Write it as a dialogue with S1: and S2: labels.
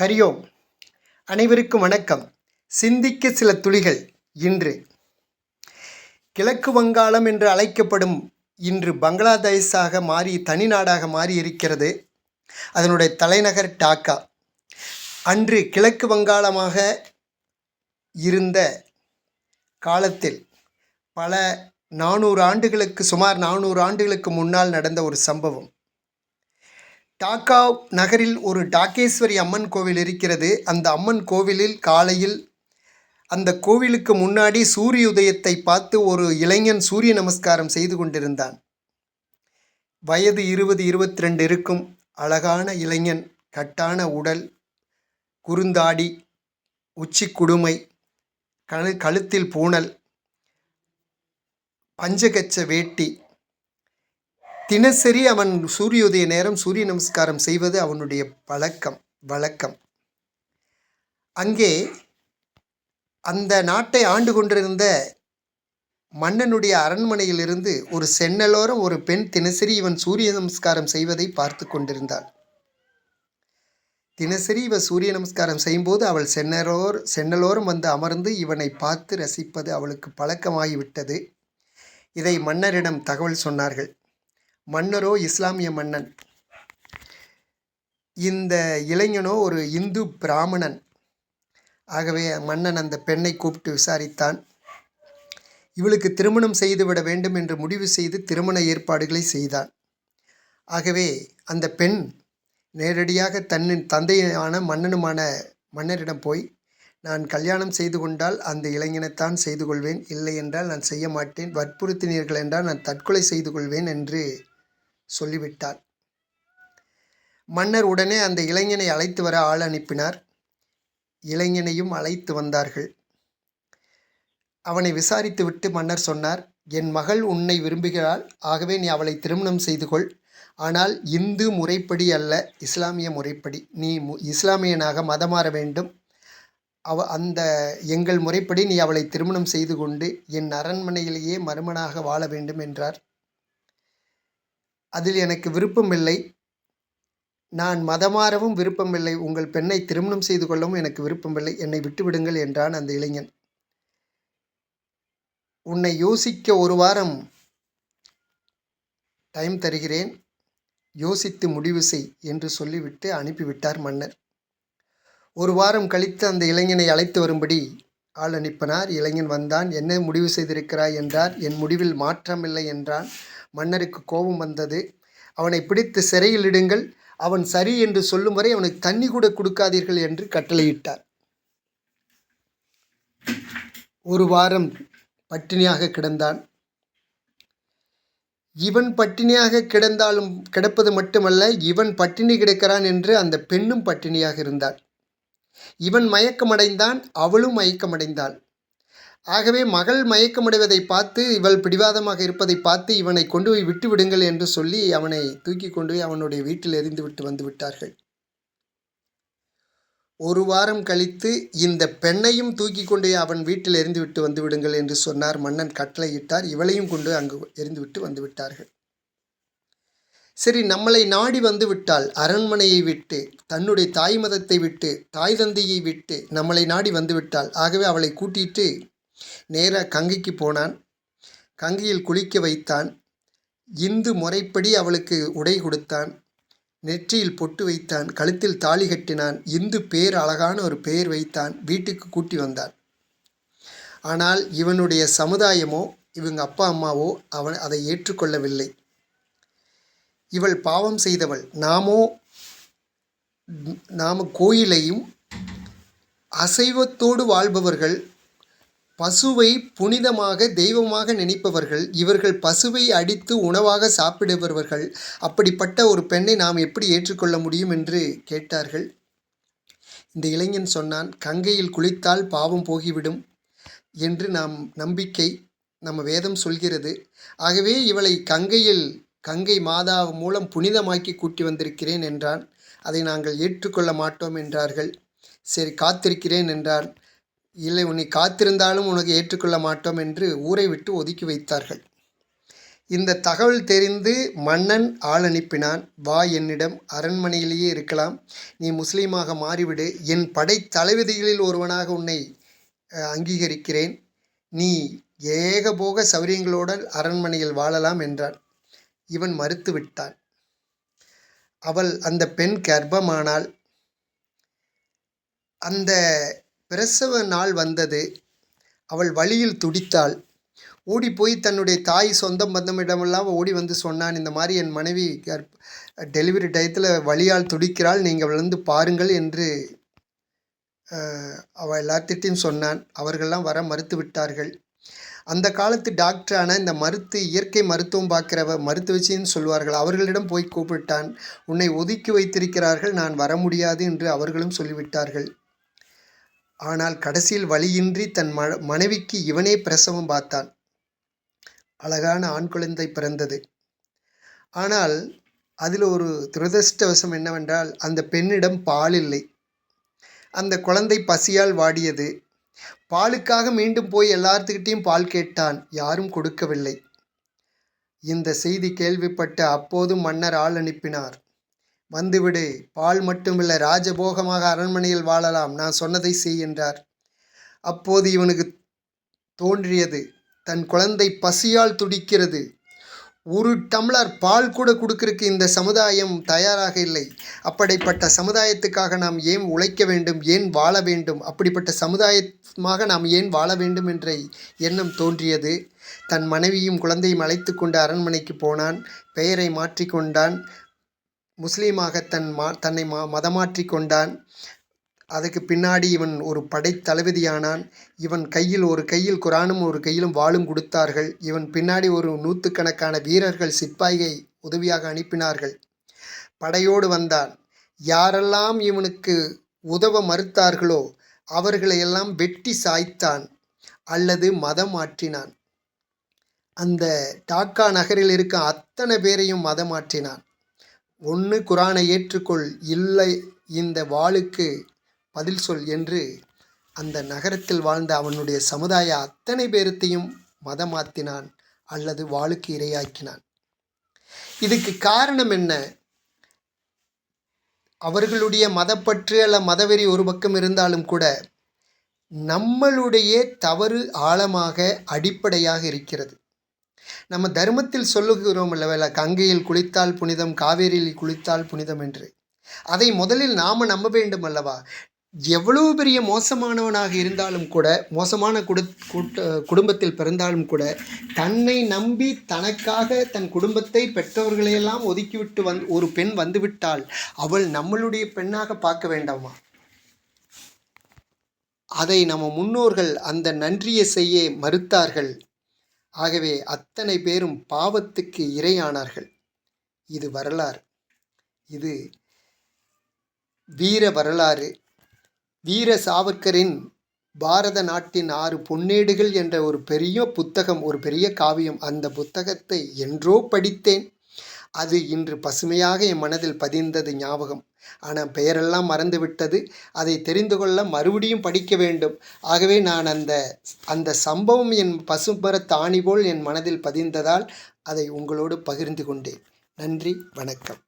S1: ஹரியோம். அனைவருக்கும் வணக்கம். சிந்திக்க சில துளிகள். இன்று கிழக்கு வங்காளம் என்று அழைக்கப்படும் இன்று பங்களாதேஷாக மாறி தனி நாடாக மாறி இருக்கிறது. அதனுடைய தலைநகர் டாக்கா. அன்று கிழக்கு வங்காளமாக இருந்த காலத்தில் பல 400 ஆண்டுகளுக்கு சுமார் 400 ஆண்டுகளுக்கு முன்னால் நடந்த ஒரு சம்பவம். டாக்கா நகரில் ஒரு டாக்கேஸ்வரி அம்மன் கோவில் இருக்கிறது. அந்த அம்மன் கோவிலில் காலையில் அந்த கோவிலுக்கு முன்னாடி சூரிய உதயத்தை பார்த்து ஒரு இளைஞன் சூரிய நமஸ்காரம் செய்து கொண்டிருந்தான். வயது 20-22 இருக்கும். அழகான இளைஞன், கட்டான உடல், குறுந்தாடி, உச்சி குடுமை, கழுத்தில் பூணல், பஞ்சகச்ச வேட்டி. தினசரி அவன் சூரியோதய நேரம் சூரிய நமஸ்காரம் செய்வது அவனுடைய வழக்கம். அங்கே அந்த நாட்டை ஆண்டு கொண்டிருந்த மன்னனுடைய அரண்மனையிலிருந்து ஒரு சென்னலோரம் ஒரு பெண் தினசரி இவன் சூரிய நமஸ்காரம் செய்வதை பார்த்து கொண்டிருந்தாள். தினசரி இவன் சூரிய நமஸ்காரம் செய்யும்போது அவள் சென்னலோரம் வந்து அமர்ந்து இவனை பார்த்து ரசிப்பது அவளுக்கு பழக்கமாகிவிட்டது. இதை மன்னரிடம் தகவல் சொன்னார்கள். மன்னரோ இஸ்லாமிய மன்னன். இந்த இளைஞனோ ஒரு இந்து பிராமணன். ஆகவே மன்னன் அந்த பெண்ணை கூப்பிட்டு விசாரித்தான். இவளுக்கு திருமணம் செய்துவிட வேண்டும் என்று முடிவு செய்து திருமண ஏற்பாடுகளை செய்தான். ஆகவே அந்த பெண் நேரடியாக தன்னின் தந்தையான மன்னரிடம் போய், நான் கல்யாணம் செய்து கொண்டால் அந்த இளைஞனைத்தான் செய்து கொள்வேன், இல்லை என்றால் நான் செய்ய மாட்டேன், வற்புறுத்தினீர்கள் என்றால் நான் தற்கொலை செய்து கொள்வேன் என்று சொல்லிவிட்டார். மன்னர் உடனே அந்த இளைஞனை அழைத்து வர ஆள் அனுப்பினார். இளைஞனையும் அழைத்து வந்தார்கள். அவனை விசாரித்துவிட்டு மன்னர் சொன்னார், என் மகள் உன்னை விரும்புகிறாள், ஆகவே நீ அவளை திருமணம் செய்து கொள். ஆனால் இந்து முறைப்படி அல்ல, இஸ்லாமிய முறைப்படி. நீ இஸ்லாமியனாக மதம் மாற வேண்டும். அந்த எங்கள் முறைப்படி நீ அவளை திருமணம் செய்து கொண்டு என் அரண்மனையிலேயே மருமனாக வாழ வேண்டும் என்றார். அதில் எனக்கு விருப்பமில்லை, நான் மதமாறவும் விருப்பமில்லை, உங்கள் பெண்ணை திருமணம் செய்து கொள்ளவும் எனக்கு விருப்பமில்லை, என்னை விட்டுவிடுங்கள் என்றான் அந்த இளைஞன். உன்னை யோசிக்க ஒரு வாரம் டைம் தருகிறேன், யோசித்து முடிவு செய் என்று சொல்லிவிட்டு அனுப்பிவிட்டார் மன்னர். ஒரு வாரம் கழித்து அந்த இளைஞனை அழைத்து வரும்படி ஆள் அனுப்பினார். இளைஞன் வந்தான். என்ன முடிவு செய்திருக்கிறாய் என்றார். என் முடிவில் மாற்றமில்லை என்றான். மன்னருக்கு கோபம் வந்தது. அவனை பிடித்து சிறையில் இடுங்கள், அவன் சரி என்று சொல்லும் வரை அவனுக்கு தண்ணி கூட கொடுக்காதீர்கள் என்று கட்டளையிட்டார். ஒரு வாரம் பட்டினியாக கிடந்தான். இவன் பட்டினியாக கிடப்பது மட்டுமல்ல, இவன் பட்டினி கிடக்கிறான் என்று அந்த பெண்ணும் பட்டினியாக இருந்தாள். இவன் மயக்கமடைந்தான், அவளும் மயக்கமடைந்தாள். ஆகவே மகள் மயக்கமடைவதை பார்த்து, இவள் பிடிவாதமாக இருப்பதை பார்த்து, இவனை கொண்டு போய் விட்டு விடுங்கள் என்று சொல்லி அவனை தூக்கி கொண்டு போய் அவனுடைய வீட்டில் எறிந்து விட்டு வந்து விட்டார்கள். ஒரு வாரம் கழித்து இந்த பெண்ணையும் தூக்கி கொண்டு அவன் வீட்டில் எறிந்து விட்டு வந்து விடுங்கள் என்று சொன்னார். மன்னன் கட்டளையிட்டார். இவளையும் கொண்டு அங்கு எறிந்து விட்டு வந்து விட்டார்கள். சரி, நம்மளை நாடி வந்து விட்டால், அரண்மனையை விட்டு, தன்னுடைய தாய் மதத்தை விட்டு, தாய் தந்தையை விட்டு நம்மளை நாடி வந்து விட்டால், ஆகவே அவளை கூட்டிட்டு நேராக கங்கைக்கு போனான். கங்கையில் குளிக்க வைத்தான். இந்து முறைப்படி அவளுக்கு உடை கொடுத்தான். நெற்றியில் பொட்டு வைத்தான். கழுத்தில் தாலி கட்டினான். இந்து பேர், அழகான ஒரு பெயர் வைத்தான். வீட்டுக்கு கூட்டி வந்தான். ஆனால் இவனுடைய சமுதாயமோ இவங்க அப்பா அம்மாவோ அதை ஏற்றுக்கொள்ளவில்லை. இவள் பாவம் செய்தவள். நாம கோயிலையும் அசைவத்தோடு வாழ்பவர்கள், பசுவை புனிதமாக தெய்வமாக நினைப்பவர்கள், இவர்கள் பசுவை அடித்து உணவாக சாப்பிடுபவர்கள். அப்படிப்பட்ட ஒரு பெண்ணை நாம் எப்படி ஏற்றுக்கொள்ள முடியும் என்று கேட்டார்கள். இந்த இளைஞன் சொன்னான், கங்கையில் குளித்தால் பாவம் போகிவிடும் என்று நம்பிக்கை நம்ம வேதம் சொல்கிறது. ஆகவே இவளை கங்கை மாதா மூலம் புனிதமாக்கி கூட்டி வந்திருக்கிறேன் என்றான். அதை நாங்கள் ஏற்றுக்கொள்ள மாட்டோம் என்றார்கள். சரி, காத்திருக்கிறேன் என்றான். இல்லை, உன்னை காத்திருந்தாலும் உனக்கு ஏற்றுக்கொள்ள மாட்டோம் என்று ஊரை விட்டு ஒதுக்கி வைத்தார்கள். இந்த தகவல் தெரிந்து மன்னன் ஆள் அனுப்பினான். வா, என்னிடம் அரண்மனையிலேயே இருக்கலாம், நீ முஸ்லீமாக மாறிவிடு, என் படை தளபதிகளில் ஒருவனாக உன்னை அங்கீகரிக்கிறேன், நீ ஏகபோக சௌரியங்களுடன் அரண்மனையில் வாழலாம் என்றான். இவன் மறுத்து விட்டான். அந்த பெண் கர்ப்பமானாள். அந்த பிரசவ நாள் வந்தது. அவள் வலியில் துடித்தாள். ஓடி போய் தன்னுடைய தாய் சொந்தம் பந்தமிடமெல்லாம் ஓடி வந்து சொன்னான், இந்த மாதிரி என் மனைவி டெலிவரி டயத்தில் வலியால் துடிக்கிறாள், நீங்கள் வந்து பாருங்கள் என்று அவள் எல்லாத்திட்டையும் சொன்னான். அவர்கள்லாம் வர மறுத்து விட்டார்கள். அந்த காலத்து டாக்டரான இந்த இயற்கை மருத்துவம் பார்க்குற மருத்துவச்சின்னு சொல்வார்கள், அவர்களிடம் போய் கூப்பிட்டான். உன்னை ஒதுக்கி வைத்திருக்கிறார்கள், நான் வர முடியாது என்று அவர்களும் சொல்லிவிட்டார்கள். ஆனால் கடைசியில் வழியின்றி தன் மனைவிக்கு இவனே பிரசவம் பார்த்தான். அழகான ஆண் குழந்தை பிறந்தது. ஆனால் அதில் ஒரு துரதிர்ஷ்டவசம் என்னவென்றால், அந்த பெண்ணிடம் பால் இல்லை. அந்த குழந்தை பசியால் வாடியது. பாலுக்காக மீண்டும் போய் எல்லாத்துக்கிட்டையும் பால் கேட்டான், யாரும் கொடுக்கவில்லை. இந்த செய்தி கேள்விப்பட்ட அப்போதும் மன்னர் ஆள் அனுப்பினார். வந்துவிடு, பால் மட்டுமில்லை, ராஜபோகமாக அரண்மனையில் வாழலாம், நான் சொன்னதை செய் என்றார். அப்போது இவனுக்கு தோன்றியது, தன் குழந்தை பசியால் துடிக்கிறது, ஒரு டம்ளர் பால் கூட கொடுக்கறதுக்கு இந்த சமுதாயம் தயாராக இல்லை. அப்படிப்பட்ட சமுதாயத்துக்காக நாம் ஏன் உழைக்க வேண்டும், ஏன் வாழ வேண்டும், அப்படிப்பட்ட சமுதாயமாக நாம் ஏன் வாழ வேண்டும் என்ற எண்ணம் தோன்றியது. தன் மனைவியும் குழந்தையும் அழைத்து கொண்டு அரண்மனைக்கு போனான். பெயரை மாற்றிக்கொண்டான். முஸ்லீமாக தன்னை மதமாற்றி கொண்டான். அதுக்கு பின்னாடி இவன் ஒரு படை தளபதியானான். இவன் ஒரு கையில் குரானும் ஒரு கையிலும் வாளும் கொடுத்தார்கள். இவன் பின்னாடி ஒரு நூற்றுக்கணக்கான வீரர்கள் சிப்பாய்களை உதவியாக அனுப்பினார்கள். படையோடு வந்தான். யாரெல்லாம் இவனுக்கு உதவ மறுத்தார்களோ அவர்களையெல்லாம் வெட்டி சாய்த்தான் அல்லது மதம் மாற்றினான். அந்த டாக்கா நகரில் இருக்க அத்தனை பேரையும் மதம் மாற்றினான். ஒன்று குரானை ஏற்றுக்கொள், இல்லை இந்த வாளுக்கு பதில் சொல் என்று அந்த நகரத்தில் வாழ்ந்த அவனுடைய சமுதாய அத்தனை பேரத்தையும் மதமாத்தினான் அல்லது வாளுக்கு இரையாக்கினான். இதுக்கு காரணம் என்ன? அவர்களுடைய மதப்பற்று அல்ல மதவெறி ஒரு பக்கம் இருந்தாலும் கூட நம்மளுடைய தவறு ஆழமாக அடிப்படையாக இருக்கிறது. நம்ம தர்மத்தில் சொல்லுகிறோம் அல்லவா, கங்கையில் குளித்தால் புனிதம், காவேரியில் குளித்தால் புனிதம் என்று. அதை முதலில் நாம் நம்ப வேண்டும் அல்லவா? எவ்வளவு பெரிய மோசமானவனாக இருந்தாலும் கூட, மோசமான குடும்பத்தில் பிறந்தாலும் கூட, தன்னை நம்பி தனக்காக தன் குடும்பத்தை பெற்றவர்களையெல்லாம் ஒதுக்கிவிட்டு ஒரு பெண் வந்துவிட்டால் அவள் நம்மளுடைய பெண்ணாக பார்க்க வேண்டாமா? அதை நம்ம முன்னோர்கள் அந்த நன்றியை செய்ய மறுத்தார்கள். ஆகவே அத்தனை பேரும் பாவத்துக்கு இரையானார்கள். இது வரலாறு. இது வீர வரலாறு. வீர சாவர்கரின் பாரத நாட்டின் 6 பொன்னேடுகள் என்ற ஒரு பெரிய புத்தகம், ஒரு பெரிய காவியம். அந்த புத்தகத்தை என்றோ படித்தேன். அது இன்று பசுமையாக என் மனதில் பதிந்தது ஞாபகம். ஆனால் பெயரெல்லாம் மறந்துவிட்டது. அதை தெரிந்து கொள்ள மறுபடியும் படிக்க வேண்டும். ஆகவே நான் அந்த சம்பவம் என் பசுமர தாணி போல் என் மனதில் பதிந்ததால் அதை உங்களோடு பகிர்ந்து கொண்டேன். நன்றி, வணக்கம்.